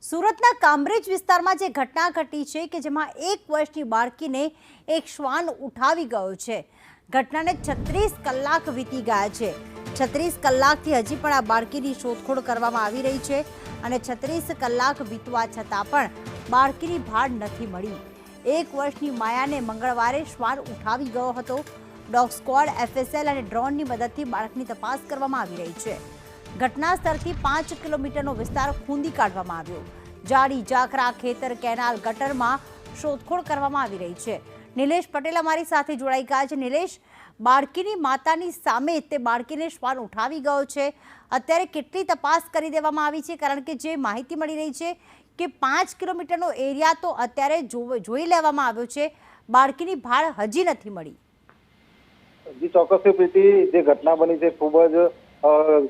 સુરતના કામરેજ વિસ્તારમાં જે ઘટના ઘટી છે કે જેમાં 1 વર્ષની બાળકીને એક શ્વાન ઉઠાવી ગયો છે। ઘટનાને 36 કલાક વીતી ગયા છે। 36 કલાકથી હજી પણ આ બાળકીની શોધખોળ કરવામાં આવી રહી છે અને 36 કલાક વીતવા છતાં પણ બાળકીની ભાળ નથી મળી। 1 વર્ષની માયાને મંગળવારે શ્વાન ઉઠાવી ગયો હતો। ડોગ સ્ક્વોડ, FSL અને ડ્રોનની મદદથી બાળકની તપાસ કરવામાં આવી રહી છે। ઘટના સ્થળથી 5 કિલોમીટરનો વિસ્તાર ખૂંદી કાઢવામાં આવ્યો। જાડી, જાખરા, ખેતર, કેનાલ, ગટરમાં શોધખોળ કરવામાં આવી રહી છે। નિલેશ પટેલ અમારી સાથે જોડાઈ ગયા છે। નિલેશ, બાળકીની માતાની સામે તે બાળકીને શ્વાન ઉઠાવી ગયો છે, અત્યારે કેટલી તપાસ કરી દેવામાં આવી છે? કારણ કે જે માહિતી મળી રહી છે કે 5 કિલોમીટરનો એરિયા તો અત્યારે જોઈ લેવામાં આવ્યો છે, બાળકીની ભાળ હજી નથી મળી। જી ચોક્કસ પ્રીતિ, જે ઘટના બની છે ખૂબ જ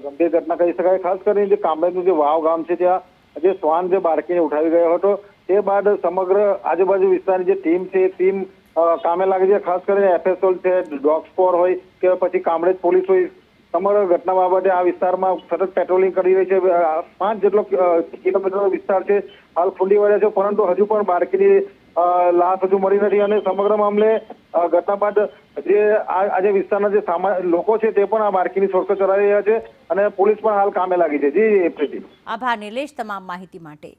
ગંભીર ઘટના કહી શકાય। ખાસ કરીને જે કામરેજનું જે વાવ ગામ છે ત્યાં જે શ્વાન જે બાળકીને ઉઠાવી ગયો હતો તે બાદ સમગ્ર આજુબાજુ વિસ્તારની જે ટીમ છે એ ટીમ કામે લાગી છે। ખાસ કરીને FSL છે, ડોગ સ્ક્વોડ હોય કે પછી કામરેજ પોલીસ હોય, સમગ્ર ઘટના બાબતે આ વિસ્તારમાં સતત પેટ્રોલિંગ કરી રહી છે। 5 જેટલો કિલોમીટરનો વિસ્તાર છે હાલ ખૂંદી વળ્યા છે, પરંતુ હજુ પણ બાળકીની લાશ હજુ મળી નથી અને સમગ્ર મામલે ઘટના બાદ જે આજે વિસ્તારના જે લોકો છે તે પણ આ બાળકીની શોધખોળ ચલાવી રહ્યા છે અને પોલીસ પણ હાલ કામે લાગી છે। જી પ્રીતિ, આભાર નિલેશ તમામ માહિતી માટે।